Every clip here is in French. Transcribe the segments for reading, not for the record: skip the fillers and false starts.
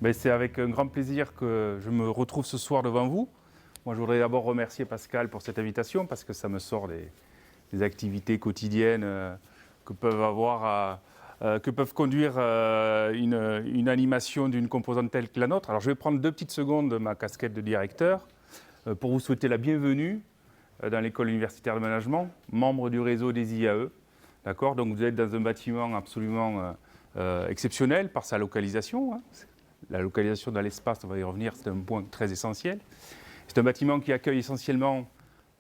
C'est avec un grand plaisir que je me retrouve ce soir devant vous. Moi, je voudrais d'abord remercier Pascal pour cette invitation parce que ça me sort des activités quotidiennes que peuvent conduire une animation d'une composante telle que la nôtre. Alors, je vais prendre 2 petites secondes de ma casquette de directeur pour vous souhaiter la bienvenue dans l'école universitaire de management, membre du réseau des IAE. D'accord ? Donc, vous êtes dans un bâtiment absolument exceptionnel par sa localisation. La localisation dans l'espace, on va y revenir, c'est un point très essentiel. C'est un bâtiment qui accueille essentiellement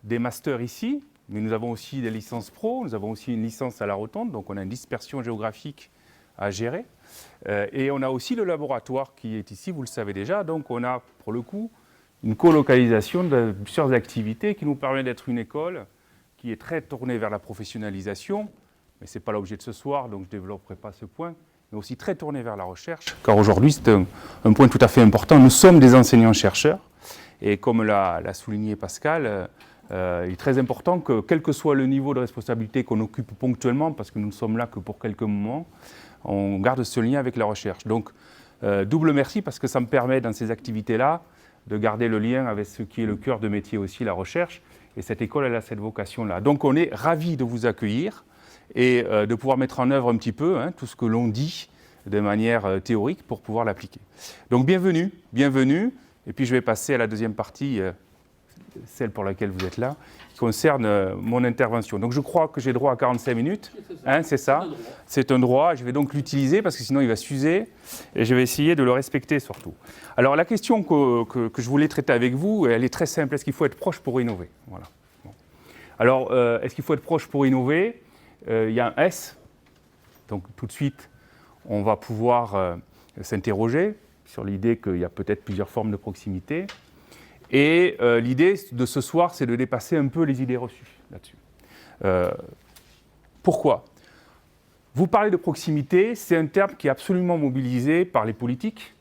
des masters ici, mais nous avons aussi des licences pro, nous avons aussi une licence à la Rotonde, donc on a une dispersion géographique à gérer. Et on a aussi le laboratoire qui est ici, vous le savez déjà, donc on a pour le coup une colocalisation de plusieurs activités qui nous permet d'être une école qui est très tournée vers la professionnalisation, mais ce n'est pas l'objet de ce soir, donc je ne développerai pas ce point, mais aussi très tourné vers la recherche, car aujourd'hui c'est un point tout à fait important. Nous sommes des enseignants-chercheurs, et comme l'a souligné Pascal, il est très important que, quel que soit le niveau de responsabilité qu'on occupe ponctuellement, parce que nous ne sommes là que pour quelques moments, on garde ce lien avec la recherche. Donc, double merci, parce que ça me permet, dans ces activités-là, de garder le lien avec ce qui est le cœur de métier aussi, la recherche, et cette école, elle a cette vocation-là. Donc, on est ravis de vous accueillir, et de pouvoir mettre en œuvre un petit peu tout ce que l'on dit de manière théorique pour pouvoir l'appliquer. Donc bienvenue, et puis je vais passer à la deuxième partie, celle pour laquelle vous êtes là, qui concerne mon intervention. Donc je crois que j'ai droit à 45 minutes, c'est ça, c'est un droit, je vais donc l'utiliser parce que sinon il va s'user, et je vais essayer de le respecter surtout. Alors la question que je voulais traiter avec vous, elle est très simple, est-ce qu'il faut être proche pour innover ? Voilà. Bon. Alors, est-ce qu'il faut être proche pour innover ? Il y a un S, donc tout de suite, on va pouvoir s'interroger sur l'idée qu'il y a peut-être plusieurs formes de proximité. Et l'idée de ce soir, c'est de dépasser un peu les idées reçues là-dessus. Pourquoi ? Vous parlez de proximité, c'est un terme qui est absolument mobilisé par les politiques,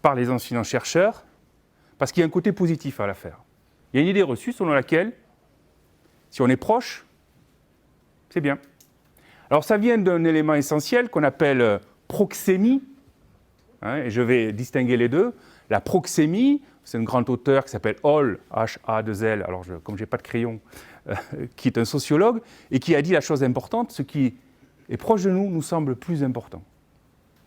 par les enseignants-chercheurs, parce qu'il y a un côté positif à l'affaire. Il y a une idée reçue selon laquelle, si on est proche, c'est bien. Alors ça vient d'un élément essentiel qu'on appelle proxémie, et je vais distinguer les deux. La proxémie, c'est un grand auteur qui s'appelle Hall, H-A-2-L, alors comme je n'ai pas de crayon, qui est un sociologue, et qui a dit la chose importante, ce qui est proche de nous nous semble plus important.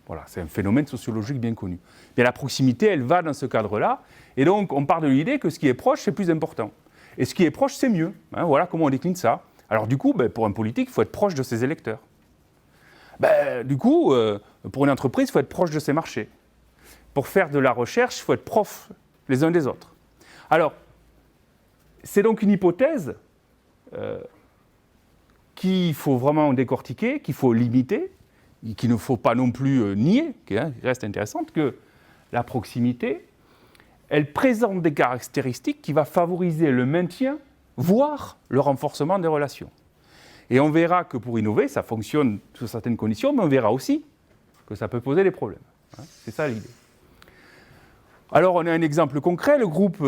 Voilà, c'est un phénomène sociologique bien connu. Bien, la proximité, elle va dans ce cadre-là, et donc on part de l'idée que ce qui est proche, c'est plus important. Et ce qui est proche, c'est mieux. Voilà comment on décline ça. Alors du coup, pour un politique, il faut être proche de ses électeurs. Du coup, pour une entreprise, il faut être proche de ses marchés. Pour faire de la recherche, il faut être proche les uns des autres. Alors, c'est donc une hypothèse qu'il faut vraiment décortiquer, qu'il faut limiter, et qu'il ne faut pas non plus nier, qui reste intéressante, que la proximité, elle présente des caractéristiques qui vont favoriser le maintien, voire le renforcement des relations. Et on verra que pour innover, ça fonctionne sous certaines conditions, mais on verra aussi que ça peut poser des problèmes. C'est ça l'idée. Alors on a un exemple concret, le groupe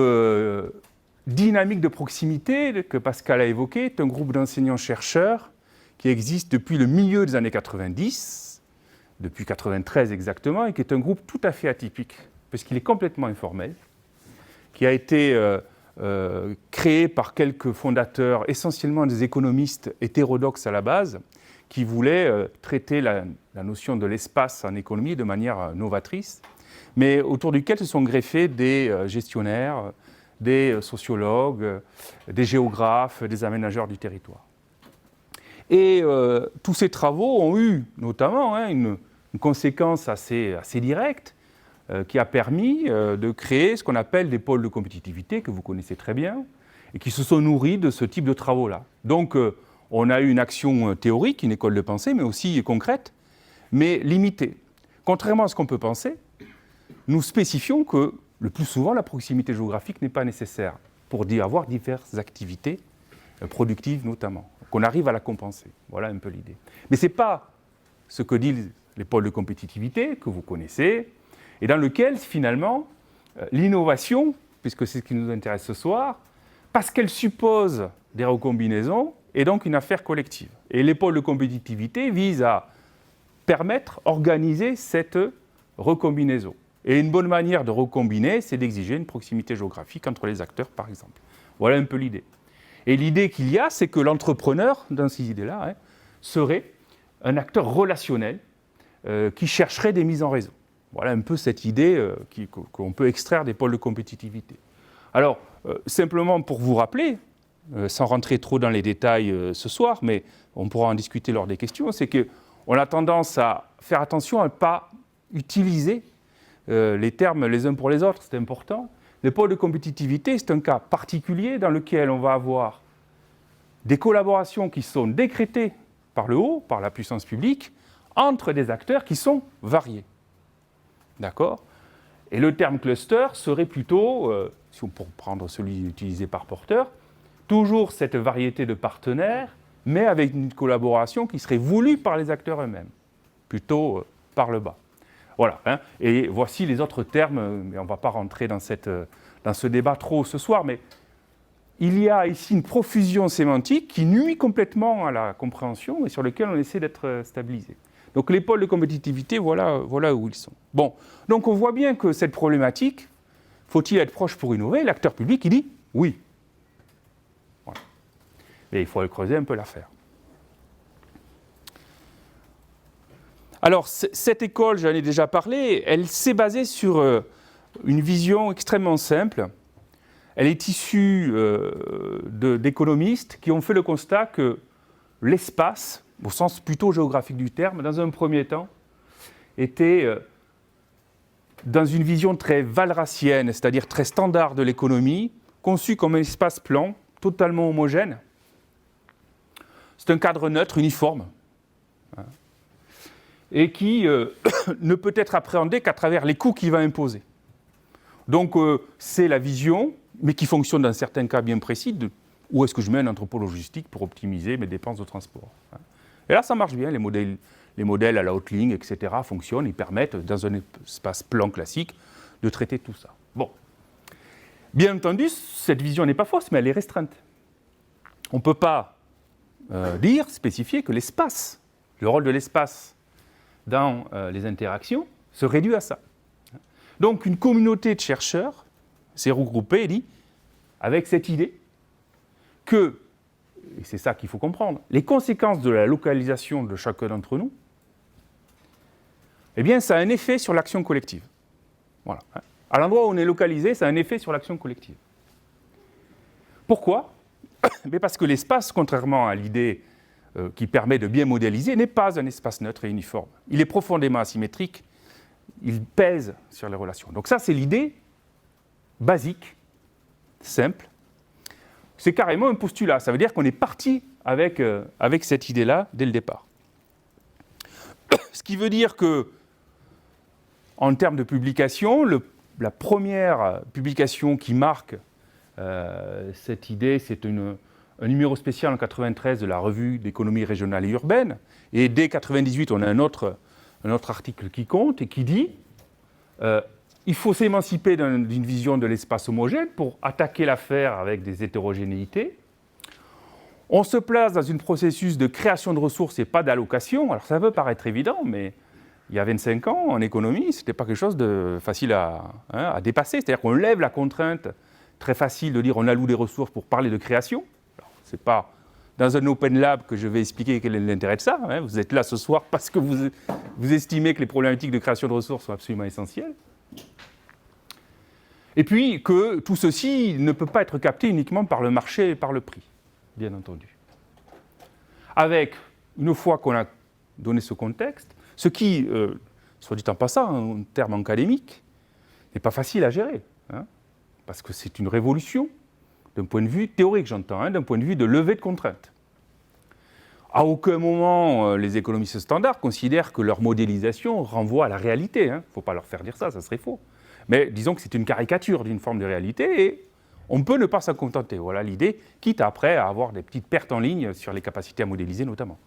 dynamique de proximité que Pascal a évoqué est un groupe d'enseignants-chercheurs qui existe depuis le milieu des années 90, depuis 93 exactement, et qui est un groupe tout à fait atypique, parce qu'il est complètement informel, qui a été créé par quelques fondateurs, essentiellement des économistes hétérodoxes à la base, qui voulaient traiter la notion de l'espace en économie de manière novatrice, mais autour duquel se sont greffés des gestionnaires, des sociologues, des géographes, des aménageurs du territoire. Et tous ces travaux ont eu notamment une conséquence assez directe, qui a permis de créer ce qu'on appelle des pôles de compétitivité, que vous connaissez très bien, et qui se sont nourris de ce type de travaux-là. Donc, on a eu une action théorique, une école de pensée, mais aussi concrète, mais limitée. Contrairement à ce qu'on peut penser, nous spécifions que, le plus souvent, la proximité géographique n'est pas nécessaire pour avoir diverses activités productives notamment, qu'on arrive à la compenser. Voilà un peu l'idée. Mais ce n'est pas ce que disent les pôles de compétitivité, que vous connaissez, et dans lequel, finalement, l'innovation, puisque c'est ce qui nous intéresse ce soir, parce qu'elle suppose des recombinaisons, est donc une affaire collective. Et les pôles de compétitivité visent à permettre, organiser cette recombinaison. Et une bonne manière de recombiner, c'est d'exiger une proximité géographique entre les acteurs, par exemple. Voilà un peu l'idée. Et l'idée qu'il y a, c'est que l'entrepreneur, dans ces idées-là, serait un acteur relationnel qui chercherait des mises en réseau. Voilà un peu cette idée qu'on peut extraire des pôles de compétitivité. Alors, simplement pour vous rappeler, sans rentrer trop dans les détails ce soir, mais on pourra en discuter lors des questions, c'est qu'on a tendance à faire attention à ne pas utiliser les termes les uns pour les autres, c'est important. Les pôles de compétitivité, c'est un cas particulier dans lequel on va avoir des collaborations qui sont décrétées par le haut, par la puissance publique, entre des acteurs qui sont variés. D'accord ? Et le terme cluster serait plutôt, si on peut prendre celui utilisé par Porter, toujours cette variété de partenaires, mais avec une collaboration qui serait voulue par les acteurs eux-mêmes, plutôt par le bas. Voilà, et voici les autres termes, mais on ne va pas rentrer dans ce débat trop ce soir, mais il y a ici une profusion sémantique qui nuit complètement à la compréhension et sur lequel on essaie d'être stabilisé. Donc les pôles de compétitivité, voilà où ils sont. Bon, donc on voit bien que cette problématique, faut-il être proche pour innover ? L'acteur public, il dit oui. Voilà. Et il faut creuser un peu l'affaire. Alors, cette école, j'en ai déjà parlé, elle s'est basée sur une vision extrêmement simple. Elle est issue d'économistes qui ont fait le constat que l'espace, au sens plutôt géographique du terme, dans un premier temps, était dans une vision très walrasienne, c'est-à-dire très standard de l'économie, conçu comme un espace plan, totalement homogène. C'est un cadre neutre, uniforme, et qui ne peut être appréhendé qu'à travers les coûts qu'il va imposer. Donc c'est la vision, mais qui fonctionne dans certains cas bien précis, de où est-ce que je mets un entrepôt logistique pour optimiser mes dépenses de transport. Et là, ça marche bien, les modèles à la haute ligne, etc., fonctionnent, ils permettent, dans un espace plan classique, de traiter tout ça. Bon. Bien entendu, cette vision n'est pas fausse, mais elle est restreinte. On ne peut pas spécifier que l'espace, le rôle de l'espace dans les interactions, se réduit à ça. Donc, une communauté de chercheurs s'est regroupée et dit, avec cette idée que, et c'est ça qu'il faut comprendre, les conséquences de la localisation de chacun d'entre nous, eh bien, ça a un effet sur l'action collective. Voilà. À l'endroit où on est localisé, ça a un effet sur l'action collective. Pourquoi ? Mais parce que l'espace, contrairement à l'idée qui permet de bien modéliser, n'est pas un espace neutre et uniforme. Il est profondément asymétrique, il pèse sur les relations. Donc ça, c'est l'idée basique, simple. C'est carrément un postulat. Ça veut dire qu'on est parti avec cette idée-là dès le départ. Ce qui veut dire que, en termes de publication, la première publication qui marque cette idée, c'est un numéro spécial en 1993 de la revue d'économie régionale et urbaine. Et dès 1998, on a un autre article qui compte et qui dit il faut s'émanciper d'une vision de l'espace homogène pour attaquer l'affaire avec des hétérogénéités. On se place dans un processus de création de ressources et pas d'allocation. Alors ça peut paraître évident, mais il y a 25 ans, en économie, ce n'était pas quelque chose de facile à dépasser. C'est-à-dire qu'on lève la contrainte très facile de dire on alloue des ressources pour parler de création. Ce n'est pas dans un open lab que je vais expliquer quel est l'intérêt de ça. Vous êtes là ce soir parce que vous estimez que les problématiques de création de ressources sont absolument essentielles. Et puis que tout ceci ne peut pas être capté uniquement par le marché et par le prix, bien entendu. Avec, une fois qu'on a donné ce contexte, ce qui, soit dit en passant, en termes académiques, n'est pas facile à gérer, parce que c'est une révolution, d'un point de vue théorique, j'entends, d'un point de vue de levée de contraintes. À aucun moment, les économistes standards considèrent que leur modélisation renvoie à la réalité. Il ne faut pas leur faire dire ça serait faux. Mais disons que c'est une caricature d'une forme de réalité et on peut ne pas s'en contenter. Voilà l'idée, quitte après à avoir des petites pertes en ligne sur les capacités à modéliser notamment.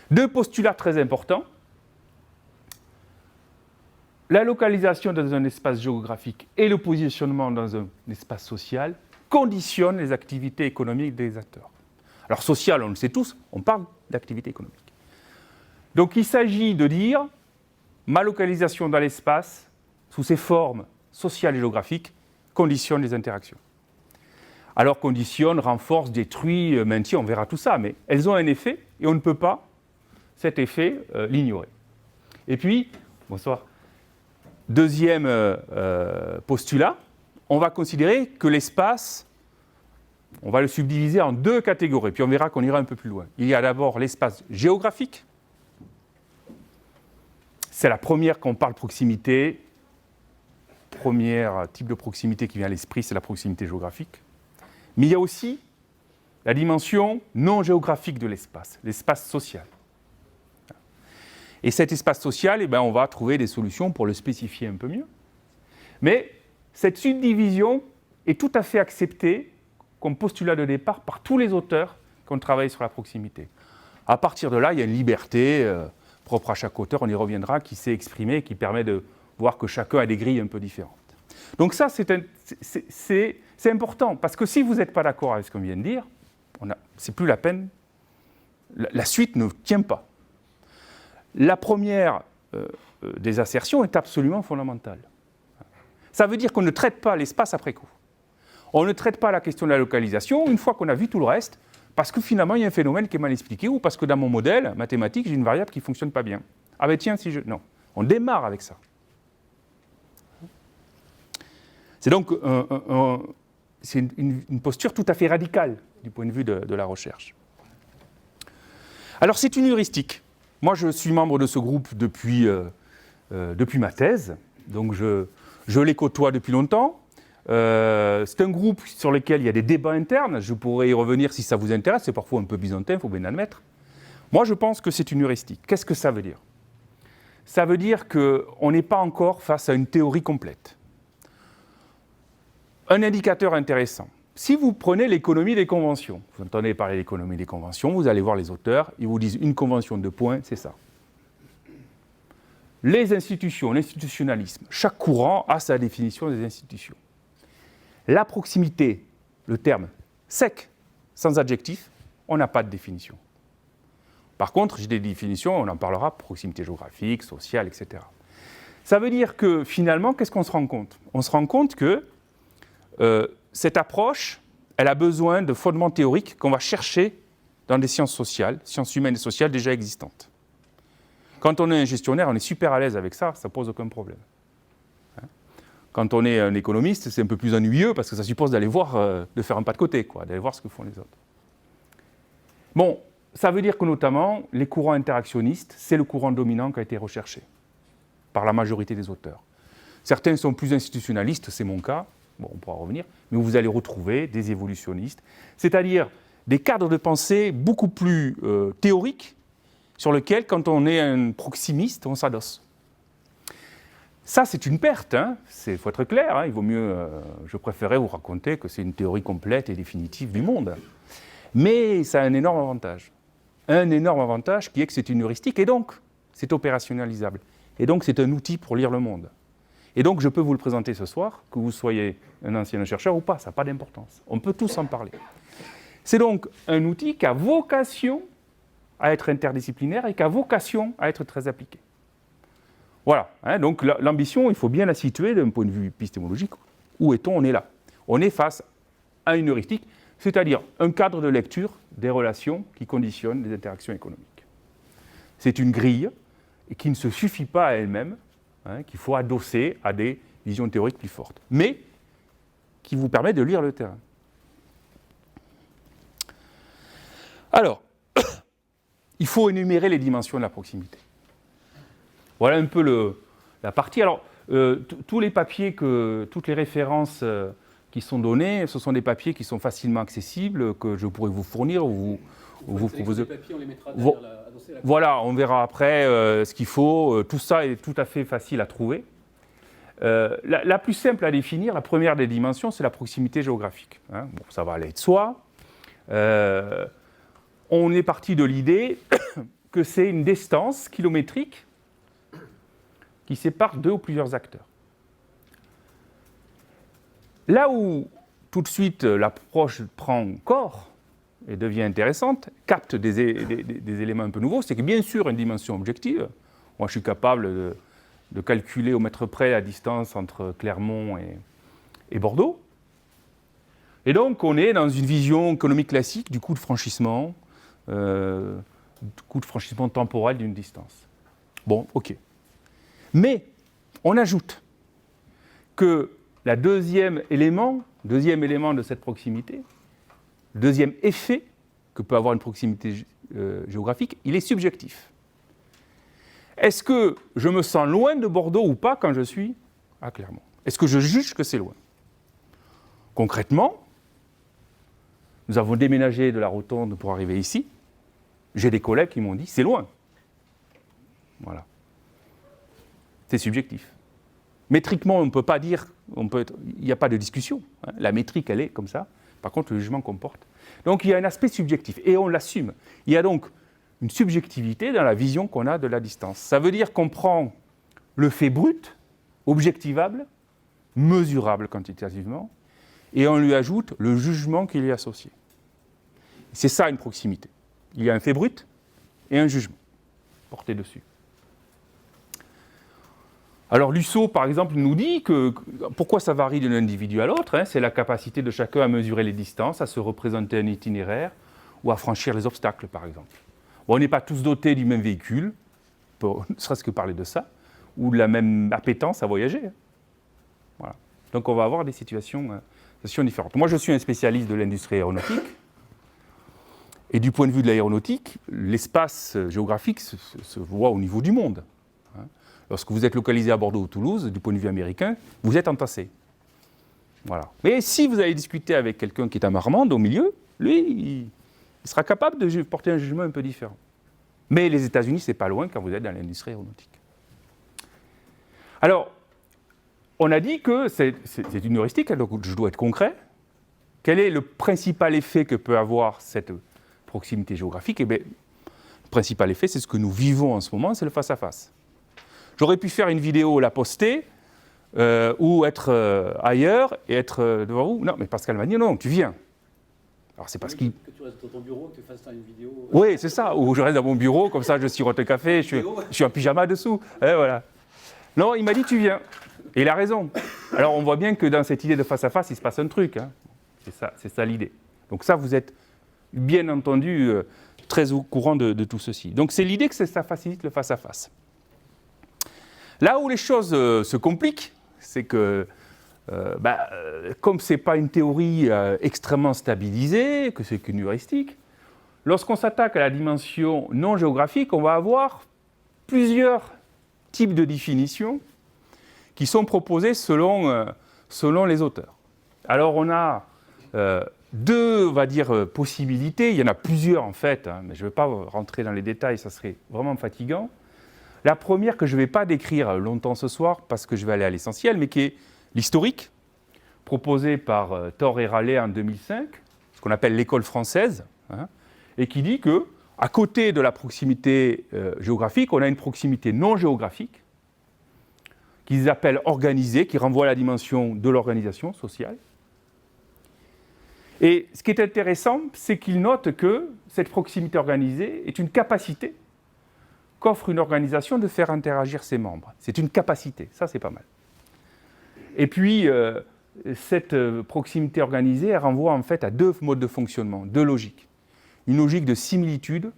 Deux postulats très importants. La localisation dans un espace géographique et le positionnement dans un espace social conditionnent les activités économiques des acteurs. Alors social, on le sait tous, on parle d'activité économique. Donc il s'agit de dire, ma localisation dans l'espace, sous ses formes sociales et géographiques, conditionne les interactions. Alors conditionne, renforce, détruit, maintient, on verra tout ça, mais elles ont un effet et on ne peut pas, cet effet, l'ignorer. Et puis, bonsoir, deuxième postulat, on va considérer que l'espace, on va le subdiviser en deux catégories, puis on verra qu'on ira un peu plus loin. Il y a d'abord l'espace géographique. C'est la première quand on parle proximité. Premier type de proximité qui vient à l'esprit, c'est la proximité géographique. Mais il y a aussi la dimension non géographique de l'espace, l'espace social. Et cet espace social, eh bien, on va trouver des solutions pour le spécifier un peu mieux. Mais cette subdivision est tout à fait acceptée comme postulat de départ par tous les auteurs qui ont travaillé sur la proximité. À partir de là, il y a une liberté propre à chaque auteur, on y reviendra, qui s'est exprimée, qui permet de voir que chacun a des grilles un peu différentes. Donc ça, c'est important, parce que si vous n'êtes pas d'accord avec ce qu'on vient de dire, c'est plus la peine, la suite ne tient pas. La première des assertions est absolument fondamentale. Ça veut dire qu'on ne traite pas l'espace après coup. On ne traite pas la question de la localisation une fois qu'on a vu tout le reste, parce que finalement, il y a un phénomène qui est mal expliqué, ou parce que dans mon modèle mathématique, j'ai une variable qui ne fonctionne pas bien. Ah ben tiens, si je... Non, on démarre avec ça. C'est donc c'est une posture tout à fait radicale du point de vue de la recherche. Alors c'est une heuristique. Moi je suis membre de ce groupe depuis ma thèse, donc je les côtoie depuis longtemps. C'est un groupe sur lequel il y a des débats internes, je pourrais y revenir si ça vous intéresse, c'est parfois un peu byzantin, il faut bien admettre. Moi je pense que c'est une heuristique. Qu'est-ce que ça veut dire ? Ça veut dire qu'on n'est pas encore face à une théorie complète. Un indicateur intéressant. Si vous prenez l'économie des conventions, vous entendez parler de l'économie des conventions, vous allez voir les auteurs, ils vous disent une convention de points, c'est ça. Les institutions, l'institutionnalisme, chaque courant a sa définition des institutions. La proximité, le terme sec, sans adjectif, on n'a pas de définition. Par contre, j'ai des définitions, on en parlera, proximité géographique, sociale, etc. Ça veut dire que finalement, qu'est-ce qu'on se rend compte ? On se rend compte que cette approche, elle a besoin de fondements théoriques qu'on va chercher dans des sciences sociales, sciences humaines et sociales déjà existantes. Quand on est un gestionnaire, on est super à l'aise avec ça, ça ne pose aucun problème. Quand on est un économiste, c'est un peu plus ennuyeux parce que ça suppose d'aller voir, de faire un pas de côté, quoi, d'aller voir ce que font les autres. Bon, ça veut dire que notamment, les courants interactionnistes, c'est le courant dominant qui a été recherché par la majorité des auteurs. Certains sont plus institutionnalistes, c'est mon cas, bon, on pourra revenir, mais vous allez retrouver des évolutionnistes, c'est-à-dire des cadres de pensée beaucoup plus théoriques sur lesquels, quand on est un proximiste, on s'adosse. Ça, c'est une perte, il faut être clair, il vaut mieux, je préférais vous raconter que c'est une théorie complète et définitive du monde. Mais ça a un énorme avantage qui est que c'est une heuristique, et donc c'est opérationnalisable. Et donc c'est un outil pour lire le monde. Et donc je peux vous le présenter ce soir, que vous soyez un ancien chercheur ou pas, ça n'a pas d'importance. On peut tous en parler. C'est donc un outil qui a vocation à être interdisciplinaire et qui a vocation à être très appliqué. Voilà, donc l'ambition, il faut bien la situer d'un point de vue épistémologique. Où est-on ? On est là. On est face à une heuristique, c'est-à-dire un cadre de lecture des relations qui conditionnent les interactions économiques. C'est une grille qui ne se suffit pas à elle-même, qu'il faut adosser à des visions théoriques plus fortes, mais qui vous permet de lire le terrain. Alors, il faut énumérer les dimensions de la proximité. Voilà un peu la partie. Alors, tous les papiers, toutes les références qui sont données, ce sont des papiers qui sont facilement accessibles, que je pourrais vous fournir ou vous proposer. Les papiers, on les mettra derrière adossé à la... Voilà, on verra après ce qu'il faut. Tout ça est tout à fait facile à trouver. La plus simple à définir, la première des dimensions, c'est la proximité géographique. Bon, ça va aller de soi. On est parti de l'idée que c'est une distance kilométrique qui sépare deux ou plusieurs acteurs. Là où tout de suite l'approche prend corps et devient intéressante, capte des éléments un peu nouveaux, c'est que bien sûr une dimension objective, moi je suis capable de calculer au mètre près la distance entre Clermont et Bordeaux. Et donc, on est dans une vision économique classique du coût de franchissement temporel d'une distance. Bon, ok. Mais on ajoute que le deuxième élément de cette proximité, le deuxième effet que peut avoir une proximité géographique, il est subjectif. Est-ce que je me sens loin de Bordeaux ou pas quand je suis à Clermont? Est-ce que je juge que c'est loin? Concrètement, nous avons déménagé de la Rotonde pour arriver ici. J'ai des collègues qui m'ont dit c'est loin. Voilà. C'est subjectif. Métriquement, on ne peut pas dire, il n'y a pas de discussion. Hein. La métrique, elle est comme ça. Par contre, le jugement qu'on porte. Donc, il y a un aspect subjectif et on l'assume. Il y a donc une subjectivité dans la vision qu'on a de la distance. Ça veut dire qu'on prend le fait brut, objectivable, mesurable quantitativement, et on lui ajoute le jugement qui y est associé. C'est ça une proximité. Il y a un fait brut et un jugement porté dessus. Alors Lusso, par exemple, nous dit que pourquoi ça varie d'un individu à l'autre, hein, c'est la capacité de chacun à mesurer les distances, à se représenter un itinéraire ou à franchir les obstacles, par exemple. Bon, on n'est pas tous dotés du même véhicule, pour ne serait-ce que parler de ça, ou de la même appétence à voyager. Hein. Voilà. Donc on va avoir des situations différentes. Moi, je suis un spécialiste de l'industrie aéronautique, et du point de vue de l'aéronautique, l'espace géographique se voit au niveau du monde. Hein. Lorsque vous êtes localisé à Bordeaux ou Toulouse, du point de vue américain, vous êtes entassé. Voilà. Mais si vous allez discuter avec quelqu'un qui est à Marmande, au milieu, lui, il sera capable de porter un jugement un peu différent. Mais les États-Unis, ce n'est pas loin quand vous êtes dans l'industrie aéronautique. Alors, on a dit que c'est une heuristique, donc je dois être concret. Quel est le principal effet que peut avoir cette proximité géographique? Eh bien, le principal effet, c'est ce que nous vivons en ce moment, c'est le face-à-face. J'aurais pu faire une vidéo, la poster, ou être ailleurs et être devant vous. Non, mais Pascal m'a dit non, tu viens. Alors c'est parce qu'il... Que tu restes dans ton bureau, que tu fasses une vidéo... Oui, c'est ça, ou je reste dans mon bureau, comme ça je sirote un café, je suis en pyjama dessous. Et voilà. Non, il m'a dit tu viens. Et il a raison. Alors on voit bien que dans cette idée de face-à-face, il se passe un truc. Hein. C'est ça l'idée. Donc ça, vous êtes bien entendu très au courant de tout ceci. Donc c'est l'idée que ça facilite le face-à-face. Là où les choses se compliquent, c'est que comme ce n'est pas une théorie extrêmement stabilisée, que c'est qu'une heuristique, lorsqu'on s'attaque à la dimension non géographique, on va avoir plusieurs types de définitions qui sont proposées selon les auteurs. Alors on a deux, on va dire, possibilités, il y en a plusieurs en fait, hein, mais je ne vais pas rentrer dans les détails, ça serait vraiment fatigant. La première que je ne vais pas décrire longtemps ce soir, parce que je vais aller à l'essentiel, mais qui est l'historique, proposé par Thor et Raleigh en 2005, ce qu'on appelle l'école française, hein, et qui dit qu'à côté de la proximité géographique, on a une proximité non géographique, qu'ils appellent organisée, qui renvoie à la dimension de l'organisation sociale. Et ce qui est intéressant, c'est qu'ils notent que cette proximité organisée est une capacité qu'offre une organisation de faire interagir ses membres. C'est une capacité, ça c'est pas mal. Et puis, cette proximité organisée, elle renvoie en fait à deux modes de fonctionnement, deux logiques. Une logique de similitude,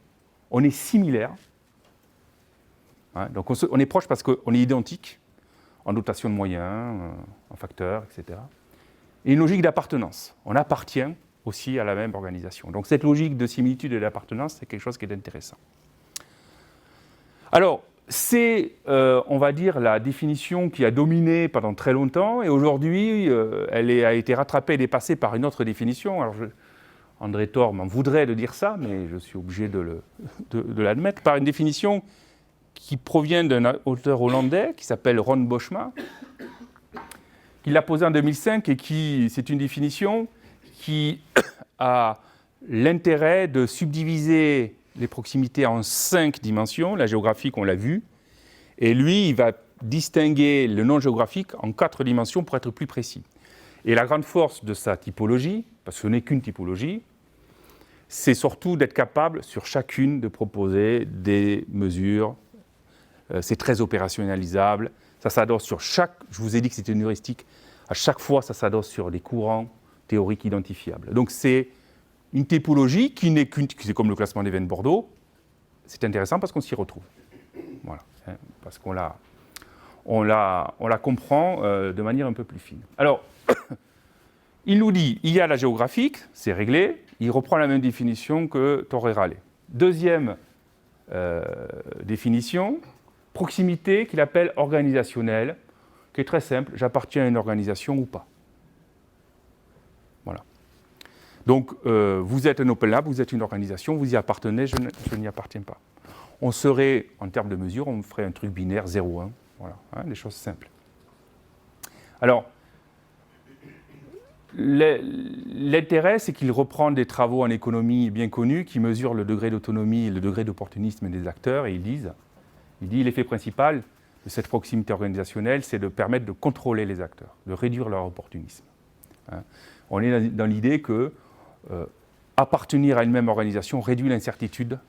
on est similaire, hein, donc on est proche parce qu'on est identique, en dotation de moyens, en facteurs, etc. Et une logique d'appartenance, on appartient aussi à la même organisation. Donc cette logique de similitude et d'appartenance, c'est quelque chose qui est intéressant. Alors, c'est, on va dire, la définition qui a dominé pendant très longtemps, et aujourd'hui, elle a été rattrapée et dépassée par une autre définition. Alors, André Thor m'en voudrait de dire ça, mais je suis obligé de l'admettre, par une définition qui provient d'un auteur hollandais qui s'appelle Ron Boschma, qui l'a posée en 2005, et c'est une définition qui a l'intérêt de subdiviser les proximités en 5 dimensions. La géographique, on l'a vu. Et lui, il va distinguer le non-géographique en 4 dimensions pour être plus précis. Et la grande force de sa typologie, parce que ce n'est qu'une typologie, c'est surtout d'être capable, sur chacune, de proposer des mesures. C'est très opérationnalisable. Ça s'adosse sur chaque, je vous ai dit que c'était une heuristique, à chaque fois ça s'adosse sur des courants théoriques identifiables. Donc c'est une typologie qui n'est qu'une, c'est comme le classement des vins de Bordeaux, c'est intéressant parce qu'on s'y retrouve. Voilà, hein, parce qu'on la comprend de manière un peu plus fine. Alors, il nous dit, il y a la géographique, c'est réglé, il reprend la même définition que Torre-Raleigh. Deuxième définition, proximité qu'il appelle organisationnelle, qui est très simple, j'appartiens à une organisation ou pas. Voilà. Donc, vous êtes un Open Lab, vous êtes une organisation, vous y appartenez, je n'y appartiens pas. On serait, en termes de mesure, on ferait un truc binaire 0-1, voilà, hein, des choses simples. Alors, l'intérêt, c'est qu'il reprend des travaux en économie bien connus qui mesurent le degré d'autonomie et le degré d'opportunisme des acteurs, et il dit l'effet principal de cette proximité organisationnelle, c'est de permettre de contrôler les acteurs, de réduire leur opportunisme. Hein. On est dans l'idée que appartenir à une même organisation réduit l'incertitude,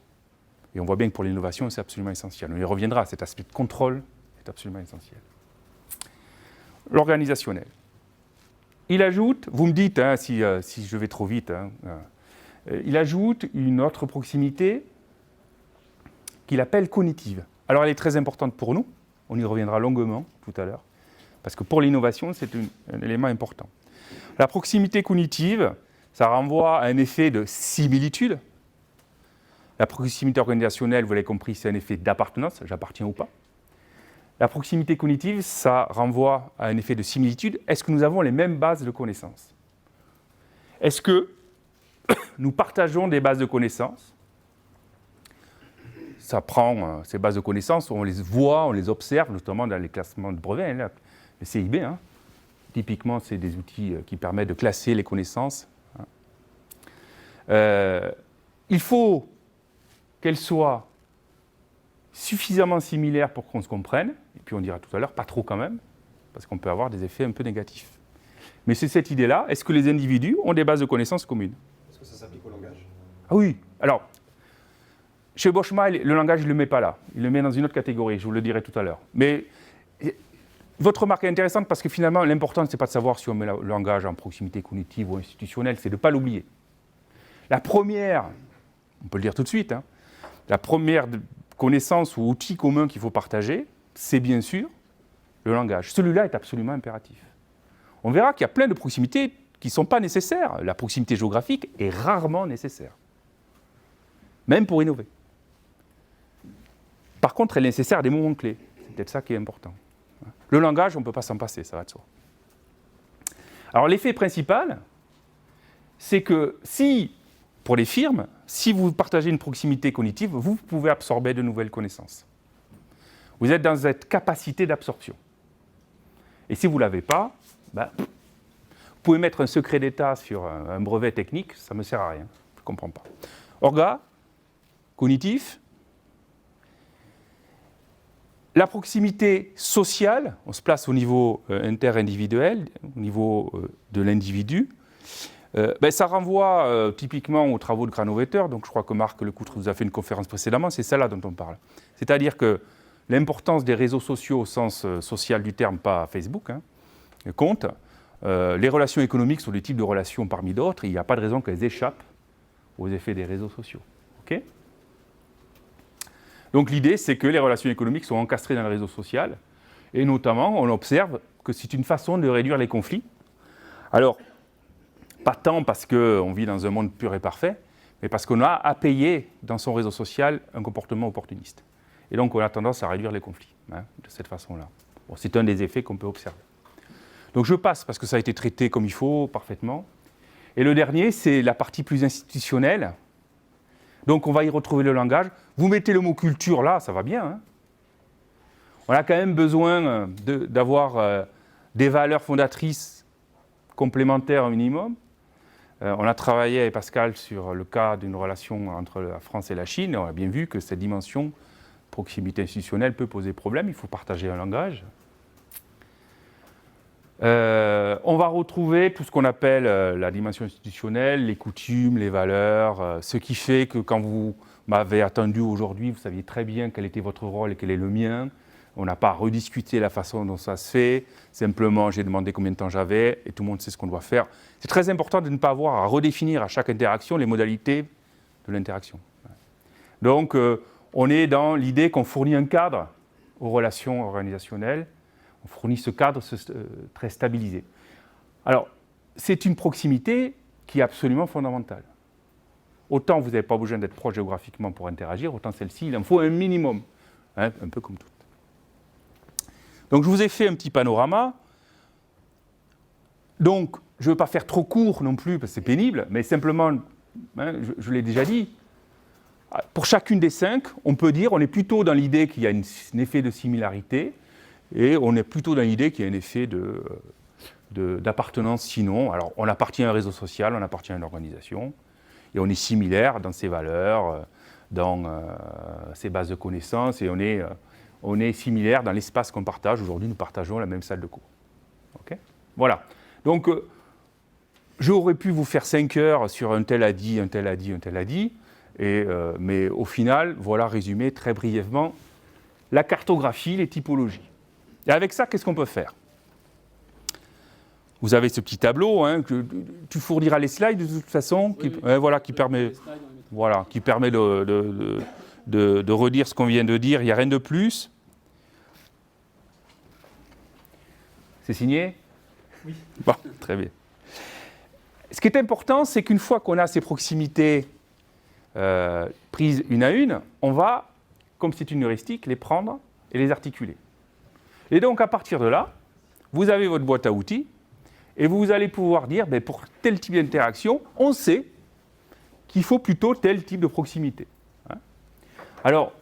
et on voit bien que pour l'innovation, c'est absolument essentiel. On y reviendra, cet aspect de contrôle est absolument essentiel. L'organisationnel. Il ajoute, vous me dites hein, si je vais trop vite, hein, il ajoute une autre proximité qu'il appelle cognitive. Alors elle est très importante pour nous, on y reviendra longuement tout à l'heure, parce que pour l'innovation, c'est un élément important. La proximité cognitive, ça renvoie à un effet de similitude. La proximité organisationnelle, vous l'avez compris, c'est un effet d'appartenance, j'appartiens ou pas. La proximité cognitive, ça renvoie à un effet de similitude. Est-ce que nous avons les mêmes bases de connaissances? Est-ce que nous partageons des bases de connaissances? Ça prend ces bases de connaissances, on les voit, on les observe, notamment dans les classements de brevets, hein, les CIB. Hein. Typiquement, c'est des outils qui permettent de classer les connaissances. Hein. Il faut qu'elles soient suffisamment similaires pour qu'on se comprenne, et puis on dira tout à l'heure, pas trop quand même, parce qu'on peut avoir des effets un peu négatifs. Mais c'est cette idée-là, est-ce que les individus ont des bases de connaissances communes? Est-ce que ça s'applique au langage? Ah oui, alors, chez Boschma, le langage, il ne le met pas là, il le met dans une autre catégorie, je vous le dirai tout à l'heure. Mais votre remarque est intéressante parce que finalement, l'important, ce n'est pas de savoir si on met le langage en proximité cognitive ou institutionnelle, c'est de ne pas l'oublier. La première, on peut le dire tout de suite, hein, la première connaissance ou outil commun qu'il faut partager, c'est bien sûr le langage. Celui-là est absolument impératif. On verra qu'il y a plein de proximités qui ne sont pas nécessaires. La proximité géographique est rarement nécessaire, même pour innover. Par contre, elle est nécessaire à des moments clés. C'est peut-être ça qui est important. Le langage, on ne peut pas s'en passer, ça va de soi. Alors l'effet principal, c'est que si, pour les firmes, si vous partagez une proximité cognitive, vous pouvez absorber de nouvelles connaissances. Vous êtes dans cette capacité d'absorption. Et si vous ne l'avez pas, vous pouvez mettre un secret d'État sur un brevet technique, ça ne me sert à rien, je ne comprends pas. Orga, cognitif. La proximité sociale, on se place au niveau interindividuel, au niveau de l'individu. Ça renvoie typiquement aux travaux de Granovetter, donc je crois que Marc Lecoutre vous a fait une conférence précédemment, c'est celle-là dont on parle. C'est-à-dire que l'importance des réseaux sociaux au sens social du terme, pas Facebook, hein, compte. Les relations économiques sont des types de relations parmi d'autres, et il n'y a pas de raison qu'elles échappent aux effets des réseaux sociaux. Okay ? Donc l'idée, c'est que les relations économiques sont encastrées dans le réseau social, et notamment, on observe que c'est une façon de réduire les conflits. Alors, pas tant parce qu'on vit dans un monde pur et parfait, mais parce qu'on a à payer dans son réseau social un comportement opportuniste. Et donc, on a tendance à réduire les conflits, hein, de cette façon-là. Bon, c'est un des effets qu'on peut observer. Donc, je passe parce que ça a été traité comme il faut, parfaitement. Et le dernier, c'est la partie plus institutionnelle. Donc, on va y retrouver le langage. Vous mettez le mot culture là, ça va bien. Hein. On a quand même besoin d'avoir des valeurs fondatrices complémentaires au minimum. On a travaillé avec Pascal sur le cas d'une relation entre la France et la Chine, et on a bien vu que cette dimension proximité institutionnelle peut poser problème, il faut partager un langage. On va retrouver tout ce qu'on appelle la dimension institutionnelle, les coutumes, les valeurs, ce qui fait que quand vous m'avez attendu aujourd'hui, vous saviez très bien quel était votre rôle et quel est le mien. On n'a pas à rediscuter la façon dont ça se fait. Simplement, j'ai demandé combien de temps j'avais et tout le monde sait ce qu'on doit faire. C'est très important de ne pas avoir à redéfinir à chaque interaction les modalités de l'interaction. Donc, on est dans l'idée qu'on fournit un cadre aux relations organisationnelles. On fournit ce cadre très stabilisé. Alors, c'est une proximité qui est absolument fondamentale. Autant vous n'avez pas besoin d'être proche géographiquement pour interagir, autant celle-ci, il en faut un minimum, un peu comme tout. Donc je vous ai fait un petit panorama. Donc je ne veux pas faire trop court non plus, parce que c'est pénible, mais simplement, je l'ai déjà dit, pour chacune des 5, on peut dire on est plutôt dans l'idée qu'il y a un effet de similarité, et on est plutôt dans l'idée qu'il y a un effet d'appartenance sinon. Alors on appartient à un réseau social, on appartient à une organisation, et on est similaire dans ses valeurs, dans ses bases de connaissances, et on est similaire dans l'espace qu'on partage. Aujourd'hui, nous partageons la même salle de cours. Okay, voilà. Donc, j'aurais pu vous faire 5 heures sur un tel a dit, un tel a dit, un tel a dit, mais au final, voilà résumé très brièvement la cartographie, les typologies. Et avec ça, qu'est-ce qu'on peut faire? Vous avez ce petit tableau, que tu fourniras les slides de toute façon, qui permet de redire ce qu'on vient de dire. Il n'y a rien de plus. C'est signé? Oui. Bon, très bien. Ce qui est important, c'est qu'une fois qu'on a ces proximités prises une à une, on va, comme c'est une heuristique, les prendre et les articuler. Et donc, à partir de là, vous avez votre boîte à outils et vous allez pouvoir dire, pour tel type d'interaction, on sait qu'il faut plutôt tel type de proximité. Alors,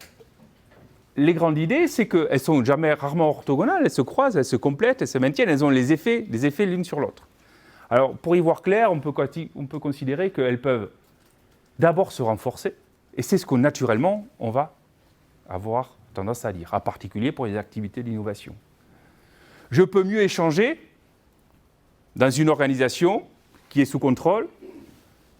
les grandes idées, c'est qu'elles sont rarement orthogonales, elles se croisent, elles se complètent, elles se maintiennent, elles ont des effets l'une sur l'autre. Alors, pour y voir clair, on peut considérer qu'elles peuvent d'abord se renforcer, et c'est ce que naturellement, on va avoir tendance à dire, en particulier pour les activités d'innovation. Je peux mieux échanger dans une organisation qui est sous contrôle,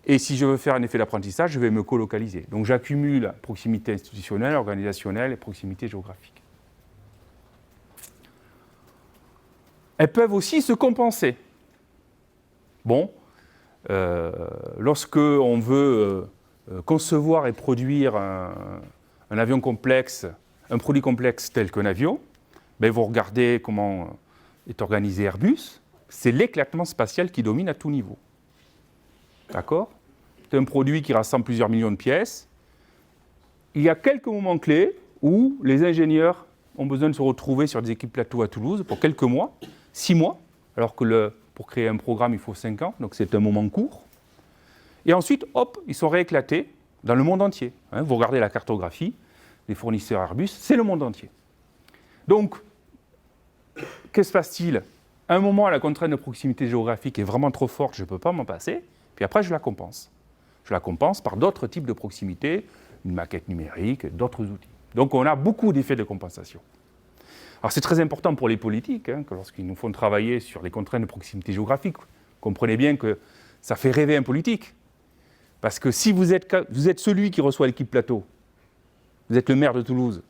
et si je veux faire un effet d'apprentissage, je vais me colocaliser. Donc j'accumule proximité institutionnelle, organisationnelle et proximité géographique. Elles peuvent aussi se compenser. Bon, lorsque on veut concevoir et produire un avion complexe, un produit complexe tel qu'un avion, vous regardez comment est organisé Airbus, c'est l'éclatement spatial qui domine à tout niveau. D'accord ? C'est un produit qui rassemble plusieurs millions de pièces. Il y a quelques moments clés où les ingénieurs ont besoin de se retrouver sur des équipes plateau à Toulouse pour quelques mois, 6 mois, alors que pour créer un programme, il faut 5 ans, donc c'est un moment court. Et ensuite, hop, ils sont rééclatés dans le monde entier. Vous regardez la cartographie des fournisseurs Airbus, c'est le monde entier. Donc, que se passe-t-il ? À un moment, la contrainte de proximité géographique est vraiment trop forte, je ne peux pas m'en passer, puis après, je la compense. Je la compense par d'autres types de proximité, une maquette numérique, d'autres outils. Donc, on a beaucoup d'effets de compensation. Alors, c'est très important pour les politiques, que lorsqu'ils nous font travailler sur les contraintes de proximité géographique, comprenez bien que ça fait rêver un politique. Parce que si vous êtes celui qui reçoit l'équipe plateau, vous êtes le maire de Toulouse,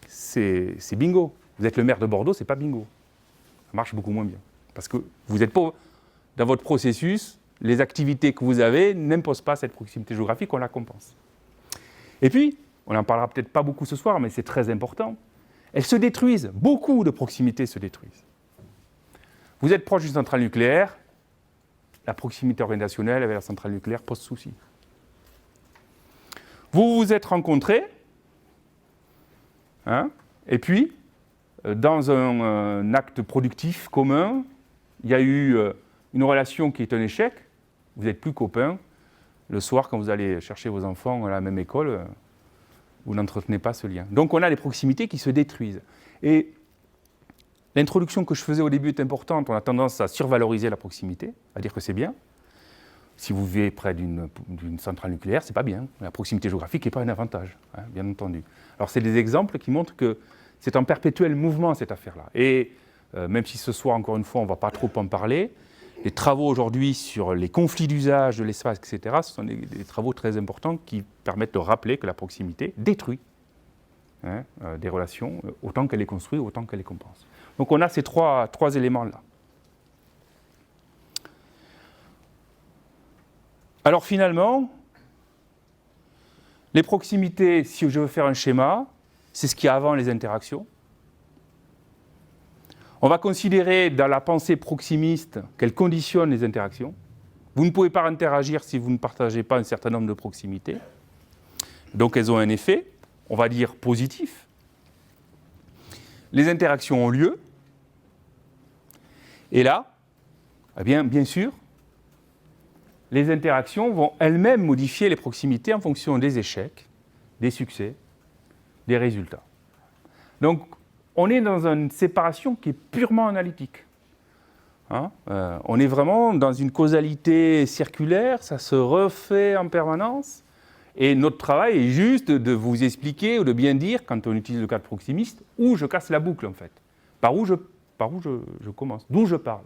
c'est bingo. Vous êtes le maire de Bordeaux, c'est pas bingo. Ça marche beaucoup moins bien. Parce que vous n'êtes pas dans votre processus, les activités que vous avez n'imposent pas cette proximité géographique, on la compense. Et puis, on n'en parlera peut-être pas beaucoup ce soir, mais c'est très important, elles se détruisent, beaucoup de proximités se détruisent. Vous êtes proche d'une centrale nucléaire, la proximité organisationnelle avec la centrale nucléaire pose souci. Vous vous êtes rencontrés, et puis, dans un acte productif commun, il y a eu une relation qui est un échec, vous n'êtes plus copains, le soir quand vous allez chercher vos enfants à la même école, vous n'entretenez pas ce lien. Donc on a des proximités qui se détruisent. Et l'introduction que je faisais au début est importante, on a tendance à survaloriser la proximité, à dire que c'est bien. Si vous vivez près d'une centrale nucléaire, c'est pas bien. La proximité géographique n'est pas un avantage, bien entendu. Alors c'est des exemples qui montrent que c'est en perpétuel mouvement cette affaire-là. Et même si ce soir, encore une fois, on ne va pas trop en parler, les travaux aujourd'hui sur les conflits d'usage de l'espace, etc., ce sont des travaux très importants qui permettent de rappeler que la proximité détruit des relations, autant qu'elle les construit, autant qu'elle les compense. Donc on a ces trois éléments-là. Alors finalement, les proximités, si je veux faire un schéma, c'est ce qu'il y a avant les interactions. On va considérer dans la pensée proximiste qu'elle conditionne les interactions. Vous ne pouvez pas interagir si vous ne partagez pas un certain nombre de proximités. Donc elles ont un effet, on va dire positif. Les interactions ont lieu. Et là, eh bien sûr, les interactions vont elles-mêmes modifier les proximités en fonction des échecs, des succès, des résultats. Donc, on est dans une séparation qui est purement analytique. On est vraiment dans une causalité circulaire, ça se refait en permanence. Et notre travail est juste de vous expliquer ou de bien dire, quand on utilise le cadre proximiste, où je casse la boucle en fait. Par où je commence, d'où je parle.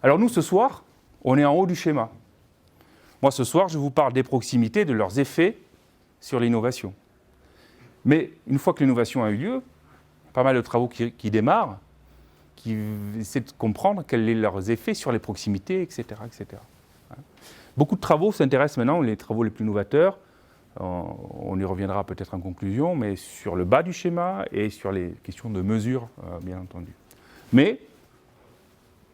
Alors nous, ce soir, on est en haut du schéma. Moi, ce soir, je vous parle des proximités, de leurs effets sur l'innovation. Mais une fois que l'innovation a eu lieu, pas mal de travaux qui démarrent, qui essaient de comprendre quels sont leurs effets sur les proximités, etc., etc. Beaucoup de travaux s'intéressent maintenant, les travaux les plus novateurs, on y reviendra peut-être en conclusion, mais sur le bas du schéma et sur les questions de mesure, bien entendu. Mais,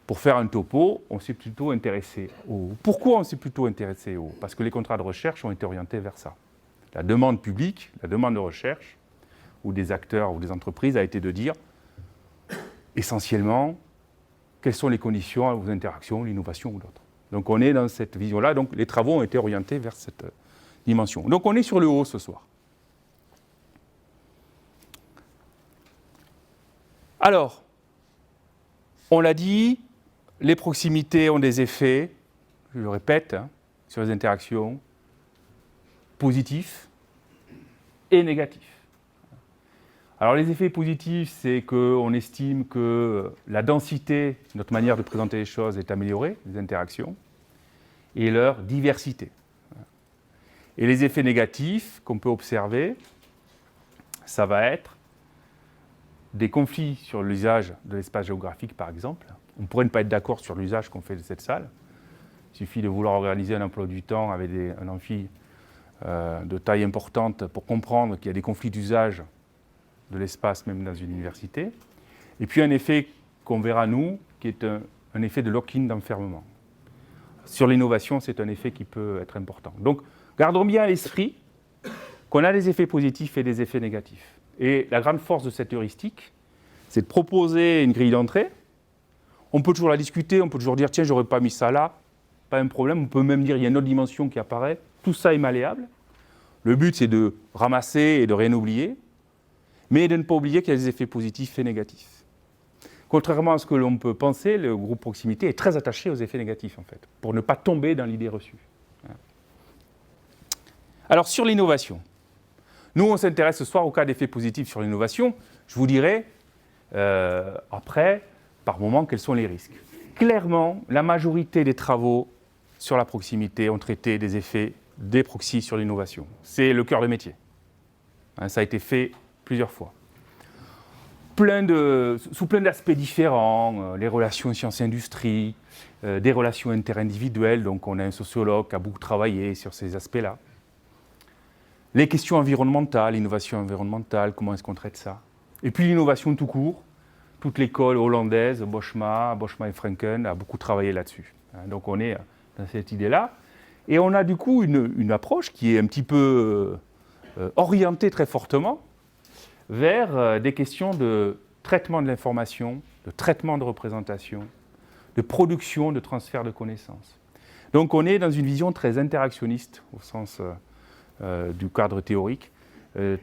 pour faire un topo, on s'est plutôt intéressé au... Pourquoi on s'est plutôt intéressé au... Parce que les contrats de recherche ont été orientés vers ça. La demande publique, la demande de recherche, ou des acteurs ou des entreprises, a été de dire, essentiellement, quelles sont les conditions aux interactions, l'innovation ou l'autre. Donc on est dans cette vision-là, donc les travaux ont été orientés vers cette dimension. Donc on est sur le haut ce soir. Alors, on l'a dit, les proximités ont des effets, je le répète, sur les interactions, positifs et négatifs. Alors les effets positifs, c'est qu'on estime que la densité, notre manière de présenter les choses est améliorée, les interactions, et leur diversité. Et les effets négatifs qu'on peut observer, ça va être des conflits sur l'usage de l'espace géographique, par exemple. On pourrait ne pas être d'accord sur l'usage qu'on fait de cette salle. Il suffit de vouloir organiser un emploi du temps avec un amphi de taille importante pour comprendre qu'il y a des conflits d'usage de l'espace, même dans une université. Et puis un effet qu'on verra, nous, qui est un effet de lock-in d'enfermement. Sur l'innovation, c'est un effet qui peut être important. Donc, gardons bien à l'esprit qu'on a des effets positifs et des effets négatifs. Et la grande force de cette heuristique, c'est de proposer une grille d'entrée. On peut toujours la discuter, on peut toujours dire « tiens, j'aurais pas mis ça là », pas un problème. On peut même dire « il y a une autre dimension qui apparaît ». Tout ça est malléable. Le but, c'est de ramasser et de rien oublier, mais de ne pas oublier qu'il y a des effets positifs et négatifs. Contrairement à ce que l'on peut penser, le groupe proximité est très attaché aux effets négatifs, en fait, pour ne pas tomber dans l'idée reçue. Alors, sur l'innovation, nous, on s'intéresse ce soir au cas d'effets positifs sur l'innovation. Je vous dirai, après, par moment, quels sont les risques. Clairement, la majorité des travaux sur la proximité ont traité des effets des proxys sur l'innovation. C'est le cœur de métier. Ça a été fait plusieurs fois. Sous plein d'aspects différents, les relations sciences-industrie, des relations interindividuelles, donc on a un sociologue qui a beaucoup travaillé sur ces aspects-là. Les questions environnementales, l'innovation environnementale, comment est-ce qu'on traite ça? Et puis l'innovation tout court, toute l'école hollandaise, Boschma et Franken, a beaucoup travaillé là-dessus. Donc on est dans cette idée-là. Et on a du coup une approche qui est un petit peu orientée très fortement vers des questions de traitement de l'information, de traitement de représentation, de production, de transfert de connaissances. Donc on est dans une vision très interactionniste au sens du cadre théorique,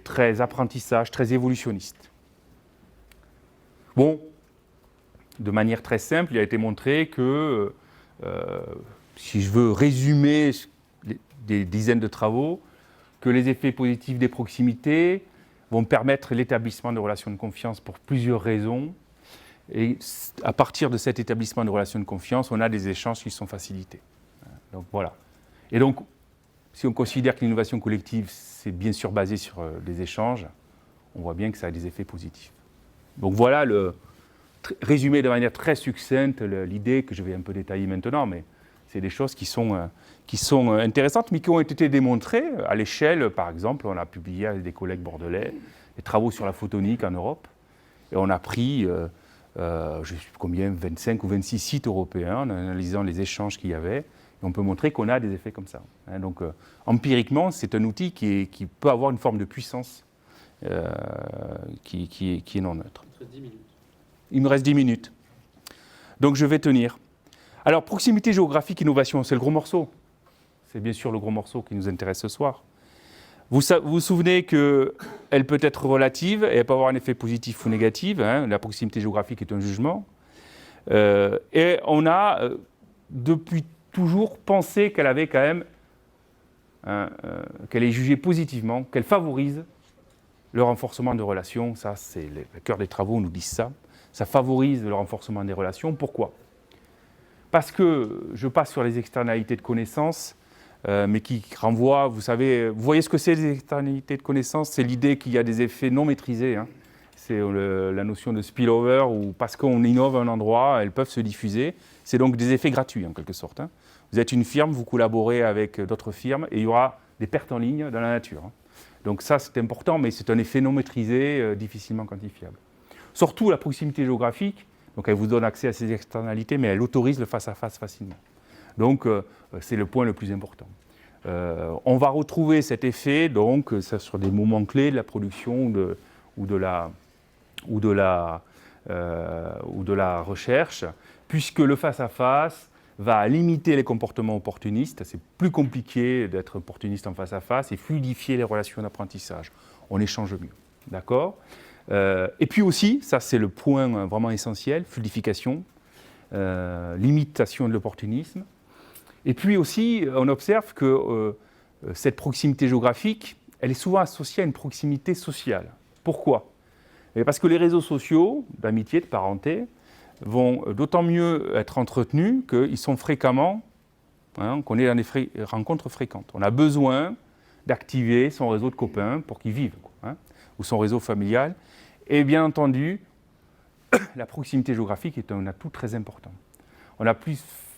très apprentissage, très évolutionniste. Bon, de manière très simple, il a été montré que, si je veux résumer des dizaines de travaux, que les effets positifs des proximités vont permettre l'établissement de relations de confiance pour plusieurs raisons. Et à partir de cet établissement de relations de confiance, on a des échanges qui sont facilités. Donc voilà. Et donc, si on considère que l'innovation collective, c'est bien sûr basé sur des échanges, on voit bien que ça a des effets positifs. Donc voilà résumé de manière très succincte l'idée que je vais un peu détailler maintenant, mais c'est des choses qui sont intéressantes, mais qui ont été démontrées à l'échelle. Par exemple, on a publié avec des collègues bordelais des travaux sur la photonique en Europe, et on a pris, je ne sais plus combien, 25 ou 26 sites européens, en analysant les échanges qu'il y avait, et on peut montrer qu'on a des effets comme ça. Donc, empiriquement, c'est un outil qui peut avoir une forme de puissance qui est non neutre. 10 minutes. Il me reste 10 minutes. Donc je vais tenir. Alors, proximité géographique, innovation, c'est le gros morceau. C'est bien sûr le gros morceau qui nous intéresse ce soir. Vous vous souvenez qu'elle peut être relative et elle peut avoir un effet positif ou négatif. La proximité géographique est un jugement. Et on a, depuis toujours, pensé qu'elle avait quand même, qu'elle est jugée positivement, qu'elle favorise le renforcement de relations. Ça, c'est le cœur des travaux, nous disent ça. Ça favorise le renforcement des relations. Pourquoi ? Parce que je passe sur les externalités de connaissances, mais qui renvoient, vous voyez ce que c'est les externalités de connaissances ? C'est l'idée qu'il y a des effets non maîtrisés. C'est la notion de spillover, où parce qu'on innove un endroit, elles peuvent se diffuser. C'est donc des effets gratuits, en quelque sorte. Vous êtes une firme, vous collaborez avec d'autres firmes, et il y aura des pertes en ligne dans la nature. Donc ça, c'est important, mais c'est un effet non maîtrisé, difficilement quantifiable. Surtout la proximité géographique, donc elle vous donne accès à ces externalités, mais elle autorise le face-à-face facilement. Donc c'est le point le plus important. On va retrouver cet effet donc, ça, sur des moments clés de la production ou de la recherche, puisque le face-à-face va limiter les comportements opportunistes. C'est plus compliqué d'être opportuniste en face-à-face et fluidifier les relations d'apprentissage. On échange mieux. D'accord ? Et puis aussi, ça c'est le point vraiment essentiel, fluidification, limitation de l'opportunisme. Et puis aussi, on observe que cette proximité géographique, elle est souvent associée à une proximité sociale. Pourquoi ? Parce que les réseaux sociaux, d'amitié, de parenté, vont d'autant mieux être entretenus qu'ils sont fréquemment, qu'on est dans des rencontres fréquentes. On a besoin d'activer son réseau de copains pour qu'ils vivent, ou son réseau familial. Et bien entendu, la proximité géographique est un atout très important.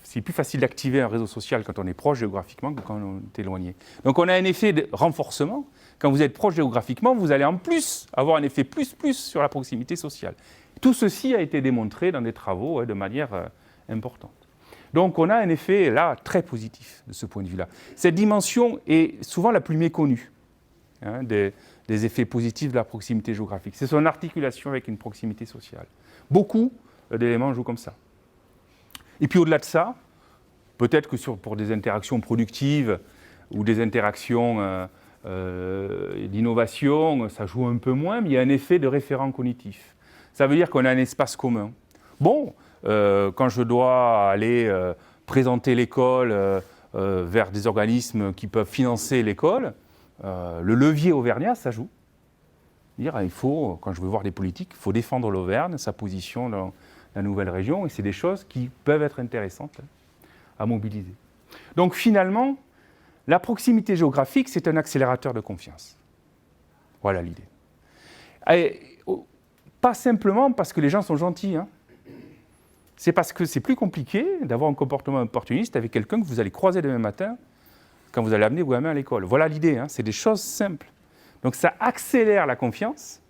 C'est plus facile d'activer un réseau social quand on est proche géographiquement que quand on est éloigné. Donc on a un effet de renforcement. Quand vous êtes proche géographiquement, vous allez en plus avoir un effet plus sur la proximité sociale. Tout ceci a été démontré dans des travaux de manière importante. Donc on a un effet là très positif de ce point de vue-là. Cette dimension est souvent la plus méconnue des effets positifs de la proximité géographique. C'est son articulation avec une proximité sociale. Beaucoup d'éléments jouent comme ça. Et puis au-delà de ça, peut-être que pour des interactions productives ou des interactions d'innovation, ça joue un peu moins, mais il y a un effet de référent cognitif. Ça veut dire qu'on a un espace commun. Bon, quand je dois aller présenter l'école vers des organismes qui peuvent financer l'école, le levier auvergnat, ça joue. Il faut, quand je veux voir des politiques, il faut défendre l'Auvergne, sa position dans la nouvelle région, et c'est des choses qui peuvent être intéressantes à mobiliser. Donc finalement, la proximité géographique, c'est un accélérateur de confiance. Voilà l'idée. Et, pas simplement parce que les gens sont gentils, c'est parce que c'est plus compliqué d'avoir un comportement opportuniste avec quelqu'un que vous allez croiser demain matin quand vous allez amener vos gamins à l'école. Voilà l'idée, c'est des choses simples. Donc ça accélère la confiance,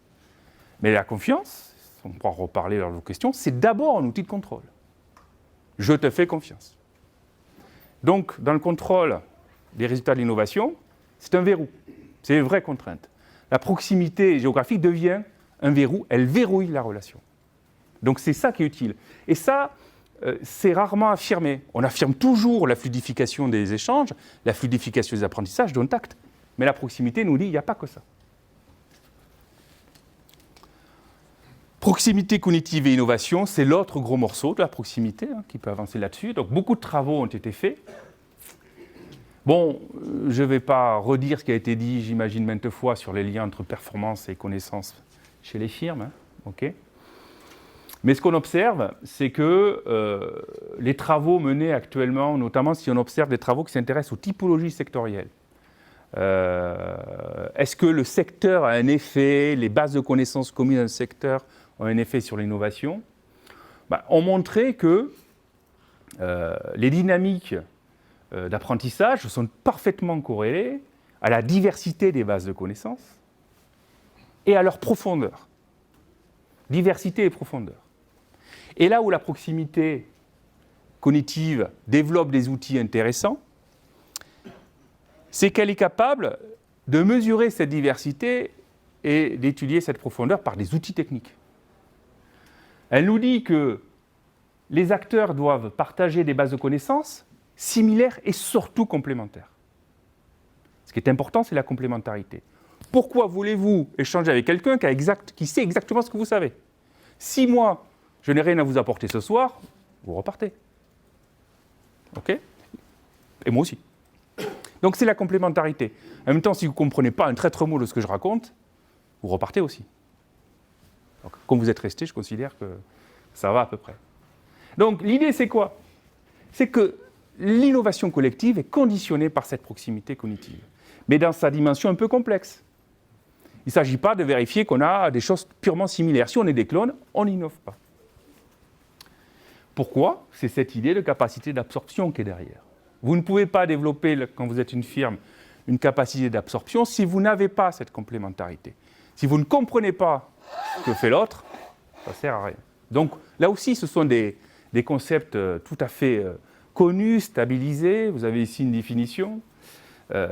mais la confiance, on pourra reparler lors de vos questions, c'est d'abord un outil de contrôle. Je te fais confiance. Donc dans le contrôle des résultats de l'innovation, c'est un verrou, c'est une vraie contrainte. La proximité géographique devient un verrou, elle verrouille la relation. Donc c'est ça qui est utile. Et ça, c'est rarement affirmé. On affirme toujours la fluidification des échanges, la fluidification des apprentissages, dont acte. Mais la proximité nous dit qu'il n'y a pas que ça. Proximité cognitive et innovation, c'est l'autre gros morceau de la proximité qui peut avancer là-dessus. Donc beaucoup de travaux ont été faits. Bon, je ne vais pas redire ce qui a été dit, j'imagine, maintes fois sur les liens entre performance et connaissance chez les firmes. Okay. Mais ce qu'on observe, c'est que les travaux menés actuellement, notamment si on observe des travaux qui s'intéressent aux typologies sectorielles, est-ce que le secteur a un effet, les bases de connaissances communes dans le secteur ont un effet sur l'innovation? On montrait que les dynamiques d'apprentissage sont parfaitement corrélées à la diversité des bases de connaissances et à leur profondeur. Diversité et profondeur. Et là où la proximité cognitive développe des outils intéressants, c'est qu'elle est capable de mesurer cette diversité et d'étudier cette profondeur par des outils techniques. Elle nous dit que les acteurs doivent partager des bases de connaissances similaires et surtout complémentaires. Ce qui est important, c'est la complémentarité. Pourquoi voulez-vous échanger avec quelqu'un qui sait exactement ce que vous savez? Si moi, je n'ai rien à vous apporter ce soir, vous repartez. OK? Et moi aussi. Donc c'est la complémentarité. En même temps, si vous ne comprenez pas un traître mot de ce que je raconte, vous repartez aussi. Donc, comme vous êtes resté, je considère que ça va à peu près. Donc l'idée, c'est quoi? C'est que l'innovation collective est conditionnée par cette proximité cognitive, mais dans sa dimension un peu complexe. Il ne s'agit pas de vérifier qu'on a des choses purement similaires. Si on est des clones, on n'innove pas. Pourquoi? C'est cette idée de capacité d'absorption qui est derrière. Vous ne pouvez pas développer, quand vous êtes une firme, une capacité d'absorption si vous n'avez pas cette complémentarité. Si vous ne comprenez pas ce que fait l'autre, ça ne sert à rien. Donc là aussi, ce sont des concepts tout à fait connus, stabilisés. Vous avez ici une définition.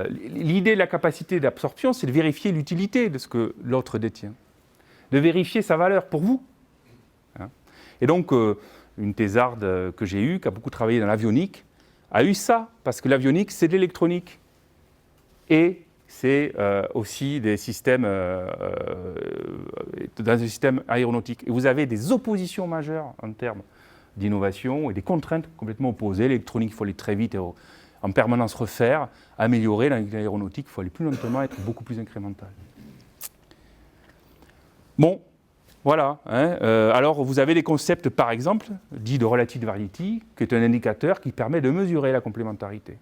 L'idée de la capacité d'absorption, c'est de vérifier l'utilité de ce que l'autre détient, de vérifier sa valeur pour vous. Et donc, une thésarde que j'ai eue, qui a beaucoup travaillé dans l'avionique, a eu ça, parce que l'avionique, c'est de l'électronique. Et c'est aussi des systèmes, dans un système aéronautique. Et vous avez des oppositions majeures en termes d'innovation et des contraintes complètement opposées. L'électronique, il faut aller très vite et en permanence refaire, améliorer. Dans l'aéronautique, il faut aller plus lentement, être beaucoup plus incrémental. Bon, voilà. Alors, vous avez des concepts, par exemple, dits de relative variety, qui est un indicateur qui permet de mesurer la complémentarité.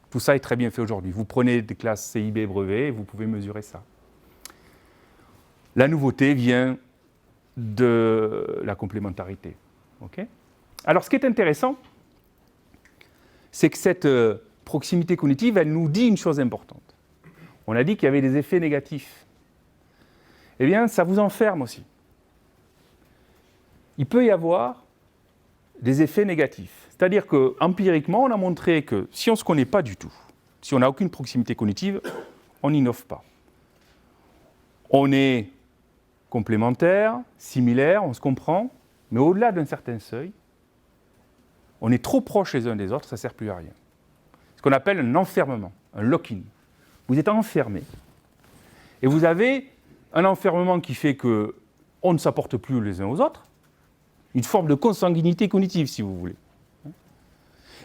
Tout ça est très bien fait aujourd'hui. Vous prenez des classes CIB brevets et vous pouvez mesurer ça. La nouveauté vient de la complémentarité. Okay? Alors, ce qui est intéressant, c'est que cette proximité cognitive, elle nous dit une chose importante. On a dit qu'il y avait des effets négatifs. Eh bien, ça vous enferme aussi. Il peut y avoir des effets négatifs. C'est-à-dire qu'empiriquement, on a montré que si on ne se connaît pas du tout, si on n'a aucune proximité cognitive, on n'innove pas. On est complémentaires, similaires, on se comprend, mais au-delà d'un certain seuil, on est trop proches les uns des autres, ça ne sert plus à rien. Ce qu'on appelle un enfermement, un lock-in. Vous êtes enfermé. Et vous avez un enfermement qui fait qu'on ne s'apporte plus les uns aux autres, une forme de consanguinité cognitive, si vous voulez.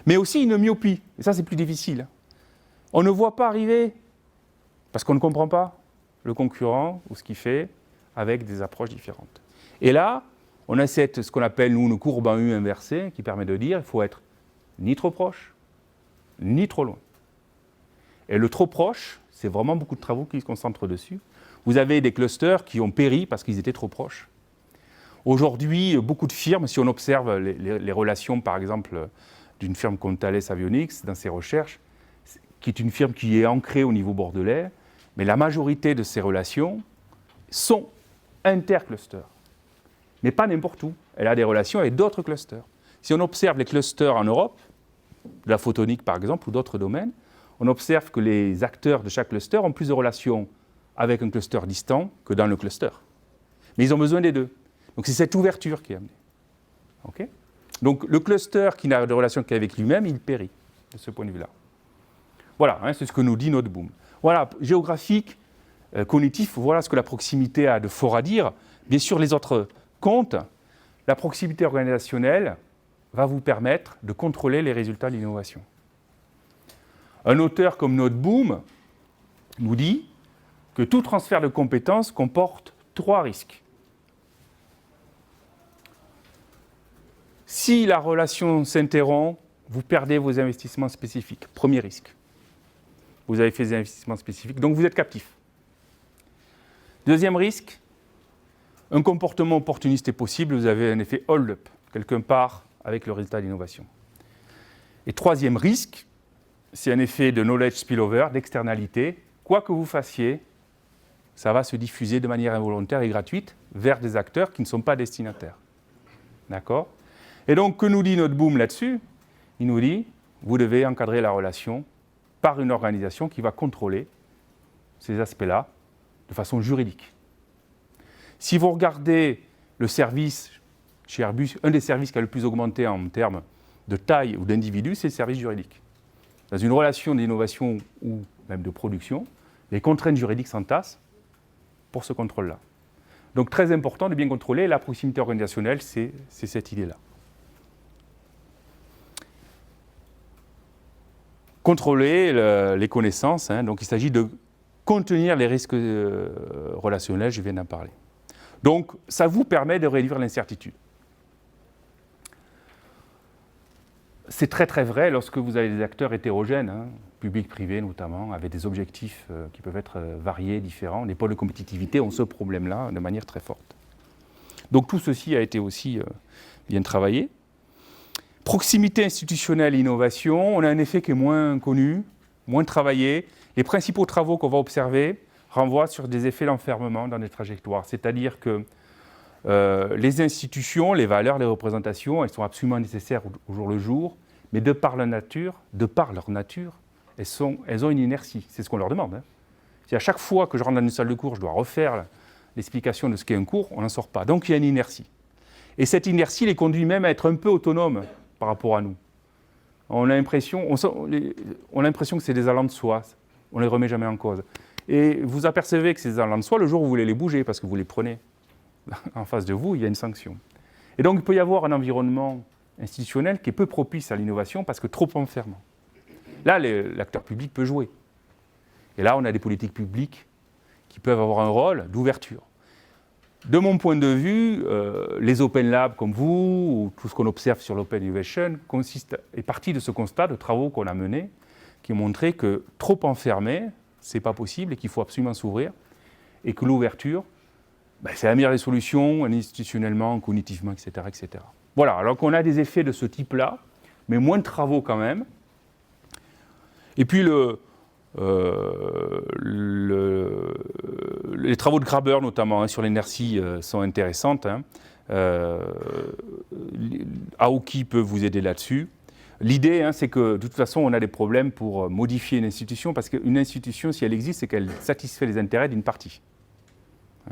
Mais aussi une myopie, et ça c'est plus difficile. On ne voit pas arriver, parce qu'on ne comprend pas le concurrent ou ce qu'il fait, avec des approches différentes. Et là, on a ce qu'on appelle, nous, une courbe en U inversée, qui permet de dire qu'il faut être ni trop proche, ni trop loin. Et le trop proche, c'est vraiment beaucoup de travaux qui se concentrent dessus. Vous avez des clusters qui ont péri parce qu'ils étaient trop proches. Aujourd'hui, beaucoup de firmes, si on observe les relations, par exemple, d'une firme comme Thales Avionics, dans ses recherches, qui est une firme qui est ancrée au niveau bordelais, mais la majorité de ces relations sont interclusters. Mais pas n'importe où. Elle a des relations avec d'autres clusters. Si on observe les clusters en Europe, de la photonique par exemple, ou d'autres domaines, on observe que les acteurs de chaque cluster ont plus de relations avec un cluster distant que dans le cluster. Mais ils ont besoin des deux. Donc c'est cette ouverture qui est amenée. Okay? Donc le cluster qui n'a de relation qu'avec lui-même, il périt de ce point de vue-là. Voilà, c'est ce que nous dit notre boom. Voilà, géographique, cognitif, voilà ce que la proximité a de fort à dire. Bien sûr, les autres comptent. La proximité organisationnelle va vous permettre de contrôler les résultats de l'innovation. Un auteur comme Noteboom nous dit que tout transfert de compétences comporte 3 risques. Si la relation s'interrompt, vous perdez vos investissements spécifiques. Premier risque. Vous avez fait des investissements spécifiques, donc vous êtes captif. Deuxième risque, un comportement opportuniste est possible, vous avez un effet hold-up, quelque part avec le résultat d'innovation. Et troisième risque, c'est un effet de knowledge spillover, d'externalité. Quoi que vous fassiez, ça va se diffuser de manière involontaire et gratuite vers des acteurs qui ne sont pas destinataires. D'accord ? Et donc, que nous dit notre boom là-dessus ? Il nous dit, vous devez encadrer la relation par une organisation qui va contrôler ces aspects-là de façon juridique. Si vous regardez le service chez Airbus, un des services qui a le plus augmenté en termes de taille ou d'individus, c'est le service juridique. Dans une relation d'innovation ou même de production, les contraintes juridiques s'entassent pour ce contrôle-là. Donc très important de bien contrôler la proximité organisationnelle, c'est cette idée-là. Contrôler les connaissances, donc il s'agit de contenir les risques relationnels, je viens d'en parler. Donc ça vous permet de réduire l'incertitude. C'est très très vrai lorsque vous avez des acteurs hétérogènes, publics, privés notamment, avec des objectifs qui peuvent être variés, différents. Les pôles de compétitivité ont ce problème-là de manière très forte. Donc tout ceci a été aussi bien travaillé. Proximité institutionnelle et innovation, on a un effet qui est moins connu, moins travaillé. Les principaux travaux qu'on va observer renvoient sur des effets d'enfermement dans des trajectoires. C'est-à-dire que les institutions, les valeurs, les représentations, elles sont absolument nécessaires au jour le jour, mais de par leur nature, elles ont une inertie. C'est ce qu'on leur demande. Si à chaque fois que je rentre dans une salle de cours, je dois refaire l'explication de ce qu'est un cours, on n'en sort pas. Donc il y a une inertie. Et cette inertie les conduit même à être un peu autonomes par rapport à nous. On a l'impression que c'est des allants de soi. On ne les remet jamais en cause. Et vous apercevez que ces allants de soi, le jour où vous voulez les bouger, parce que vous les prenez en face de vous, il y a une sanction. Et donc, il peut y avoir un environnement institutionnel qui est peu propice à l'innovation parce que trop enfermant. Là, l'acteur public peut jouer. Et là, on a des politiques publiques qui peuvent avoir un rôle d'ouverture. De mon point de vue, les Open Labs comme vous, ou tout ce qu'on observe sur l'Open Innovation, est parti de ce constat de travaux qu'on a menés, qui ont montré que trop enfermé, ce n'est pas possible et qu'il faut absolument s'ouvrir, et que l'ouverture, c'est la meilleure des solutions, institutionnellement, cognitivement, etc., etc. Voilà, alors qu'on a des effets de ce type-là, mais moins de travaux quand même. Et puis les travaux de Graeber, notamment, sur l'inertie, sont intéressantes. Aoki peut vous aider là-dessus. L'idée, c'est que, de toute façon, on a des problèmes pour modifier une institution, parce qu'une institution, si elle existe, c'est qu'elle satisfait les intérêts d'une partie.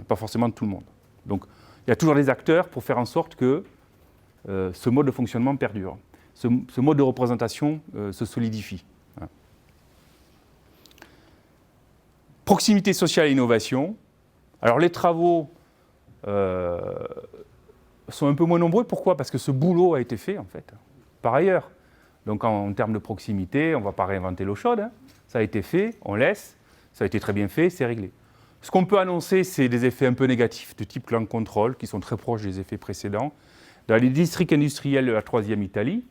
Pas forcément de tout le monde. Donc, il y a toujours des acteurs pour faire en sorte que ce mode de fonctionnement perdure. Ce mode de représentation se solidifie. Proximité sociale et innovation. Alors, les travaux sont un peu moins nombreux. Pourquoi ? Parce que ce boulot a été fait, en fait, par ailleurs. Donc, en termes de proximité, on ne va pas réinventer l'eau chaude. Ça a été fait, on laisse. Ça a été très bien fait, c'est réglé. Ce qu'on peut annoncer, c'est des effets un peu négatifs de type clan control, qui sont très proches des effets précédents. Dans les districts industriels de la 3e Italie,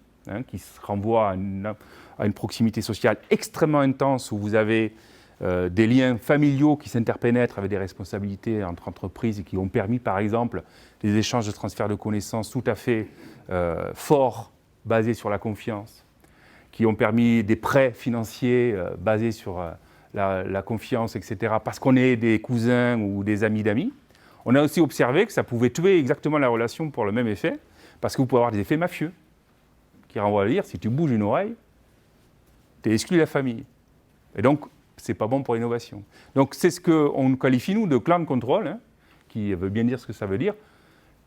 qui se renvoient à une proximité sociale extrêmement intense, où vous avez des liens familiaux qui s'interpénètrent avec des responsabilités entre entreprises et qui ont permis, par exemple, des échanges de transfert de connaissances tout à fait forts, basés sur la confiance, qui ont permis des prêts financiers basés sur la confiance, etc., parce qu'on est des cousins ou des amis d'amis. On a aussi observé que ça pouvait tuer exactement la relation pour le même effet, parce que vous pouvez avoir des effets mafieux, qui renvoient à dire, si tu bouges une oreille, tu es exclu de la famille. Et donc, ce n'est pas bon pour l'innovation. Donc, c'est ce qu'on qualifie, nous, de clan control, qui veut bien dire ce que ça veut dire.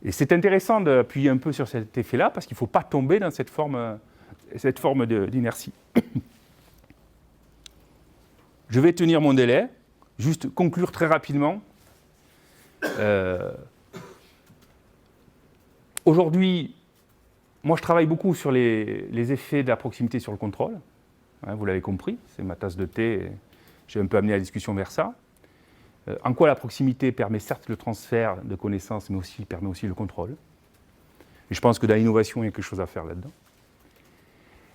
Et c'est intéressant d'appuyer un peu sur cet effet-là, parce qu'il ne faut pas tomber dans cette forme d'inertie. Je vais tenir mon délai, juste conclure très rapidement. Aujourd'hui, moi je travaille beaucoup sur les effets de la proximité sur le contrôle. Vous l'avez compris, c'est ma tasse de thé, j'ai un peu amené la discussion vers ça. En quoi la proximité permet certes le transfert de connaissances, mais permet aussi le contrôle. Et je pense que dans l'innovation, il y a quelque chose à faire là-dedans.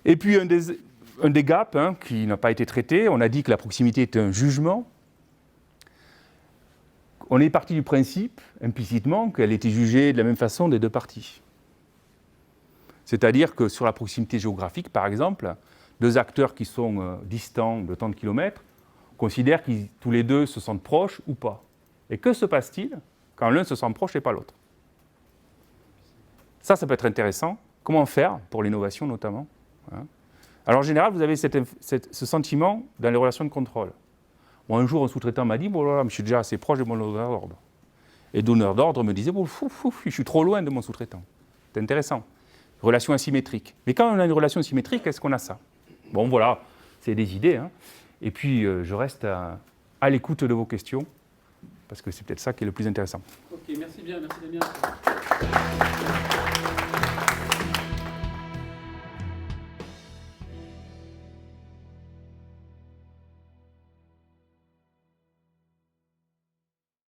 Et puis un des gaps qui n'a pas été traité, on a dit que la proximité était un jugement. on est parti du principe, implicitement, qu'elle était jugée de la même façon des deux parties. C'est-à-dire que sur la proximité géographique, par exemple, deux acteurs qui sont distants de tant de kilomètres considèrent qu'ils tous les deux se sentent proches ou pas. Et que se passe-t-il quand l'un se sent proche et pas l'autre? Ça peut être intéressant. Comment faire pour l'innovation notamment, hein? Alors en général, vous avez ce sentiment dans les relations de contrôle. Moi, un jour, un sous-traitant m'a dit « Bon, là, je suis déjà assez proche de mon donneur d'ordre. » Et le donneur d'ordre me disait « Bon, je suis trop loin de mon sous-traitant. » C'est intéressant. Relation asymétrique. Mais quand on a une relation asymétrique, est-ce qu'on a ça? Bon, voilà, c'est des idées, hein. Et puis, je reste à l'écoute de vos questions, parce que c'est peut-être ça qui est le plus intéressant. Ok, merci bien, merci Damien.